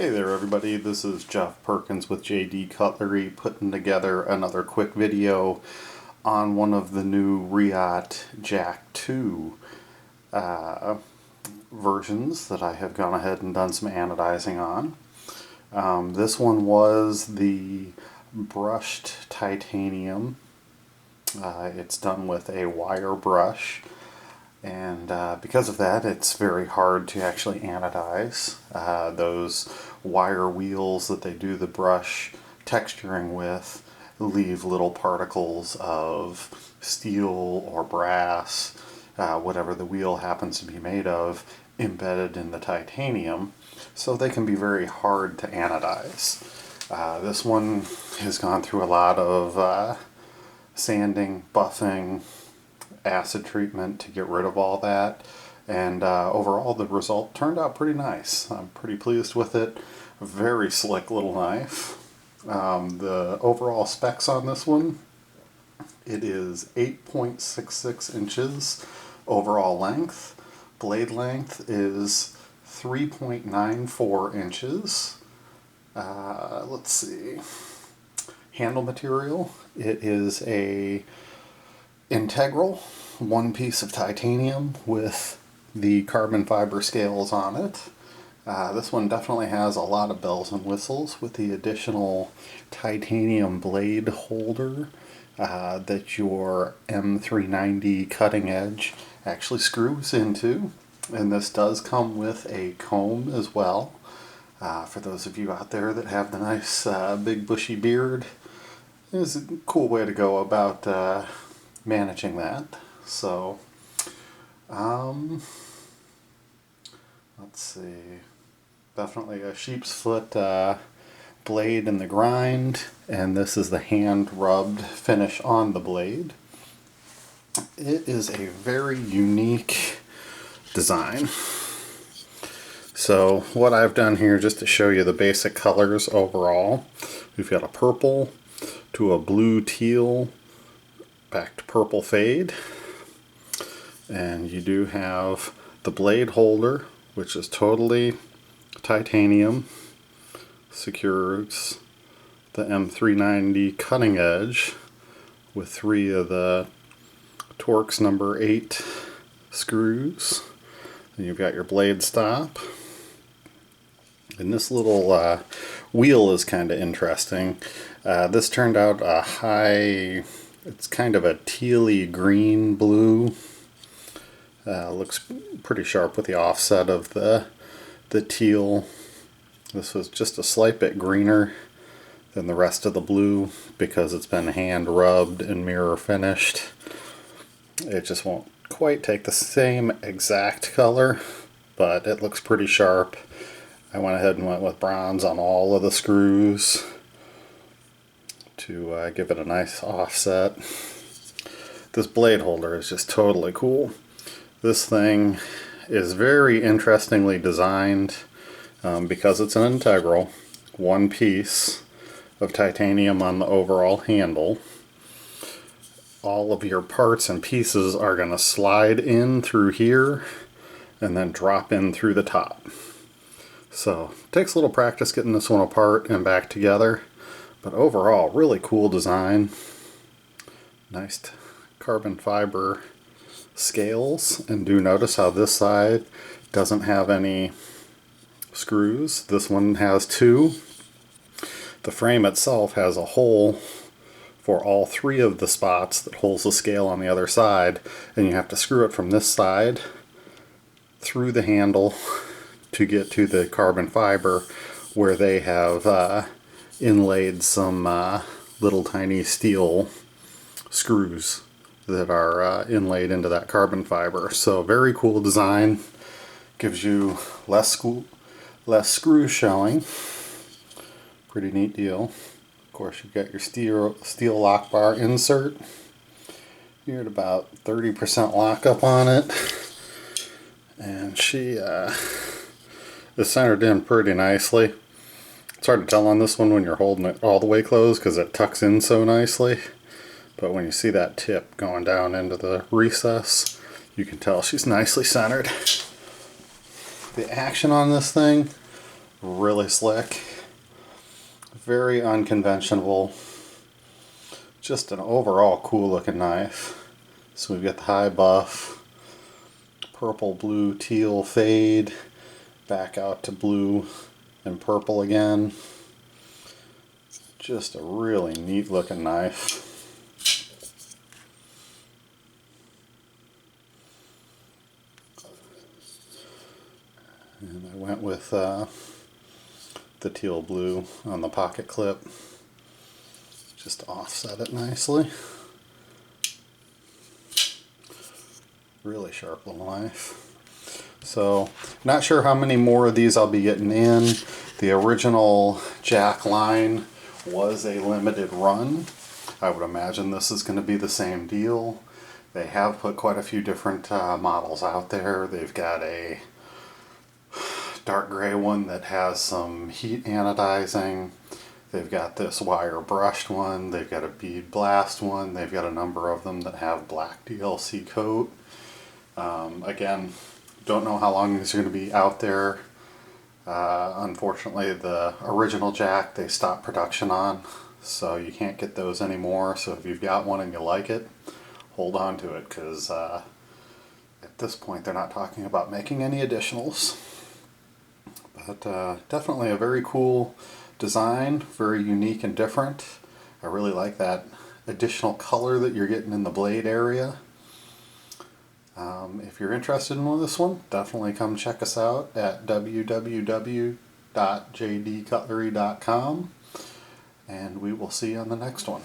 Hey there everybody, this is Jeff Perkins with JD Cutlery putting together another quick video on one of the new Reate JACK 2 versions that I have gone ahead and done some anodizing on. This one was the brushed titanium. It's done with a wire brush. And because of that, it's very hard to actually anodize. Those wire wheels that they do the brush texturing with leave little particles of steel or brass, whatever the wheel happens to be made of, embedded in the titanium, so they can be very hard to anodize. This one has gone through a lot of sanding, buffing, acid treatment to get rid of all that, and overall the result turned out pretty nice. I'm pretty pleased with it. A very slick little knife. The overall specs on this one, it is 8.66 inches overall length. Blade length is 3.94 inches. Let's see. Handle material, it is a integral, one piece of titanium with the carbon fiber scales on it. This one definitely has a lot of bells and whistles with the additional titanium blade holder that your M390 cutting edge actually screws into. And this does come with a comb as well. For those of you out there that have the nice big bushy beard, it's a cool way to go about managing that. So let's see, definitely a sheep's foot blade in the grind, and this is the hand rubbed finish on the blade. It is a very unique design. So what I've done here, just to show you the basic colors overall, we've got a purple to a blue teal back to purple fade, and you do have the blade holder, which is totally titanium, secures the M390 cutting edge with 3 of the Torx number 8 screws. And you've got your blade stop, and this little wheel is kind of interesting. This turned out a high, it's kind of a tealy green blue. Looks pretty sharp with the offset of the teal. This was just a slight bit greener than the rest of the blue because it's been hand rubbed and mirror finished. It just won't quite take the same exact color, but it looks pretty sharp. I went ahead and went with bronze on all of the screws to give it a nice offset. This blade holder is just totally cool. This thing is very interestingly designed because it's an integral, one piece of titanium on the overall handle. All of your parts and pieces are going to slide in through here and then drop in through the top. So it takes a little practice getting this one apart and back together, but overall really cool design. Nice carbon fiber scales, and do notice how this side doesn't have any screws. This one has 2. The frame itself has a hole for all 3 of the spots that holds the scale on the other side, and you have to screw it from this side through the handle to get to the carbon fiber, where they have inlaid some little tiny steel screws that are inlaid into that carbon fiber. So very cool design, gives you less screws showing. Pretty neat deal. Of course, you've got your steel lock bar insert. You're at about 30% lockup on it, and she is centered in pretty nicely. It's hard to tell on this one when you're holding it all the way closed because it tucks in so nicely. But when you see that tip going down into the recess, you can tell she's nicely centered. The action on this thing Really slick, very unconventional, just an overall cool looking knife. So we've got the high buff, purple, blue, teal fade, back out to blue and purple again. Just a really neat looking knife. And I went with the teal blue on the pocket clip, just to offset it nicely. Really sharp little knife. So, not sure how many more of these I'll be getting in. The original Jack line was a limited run. I would imagine this is going to be the same deal. They have put quite a few different models out there. They've got a dark gray one that has some heat anodizing. They've got this wire brushed one. They've got a bead blast one. They've got a number of them that have black DLC coat. Again, don't know how long these are going to be out there. Unfortunately, the original Jack they stopped production on, so you can't get those anymore. So if you've got one and you like it, hold on to it, because at this point they're not talking about making any additionals. But definitely a very cool design, very unique and different. I really like that additional color that you're getting in the blade area. If you're interested in this one, definitely come check us out at www.jdcutlery.com, and we will see you on the next one.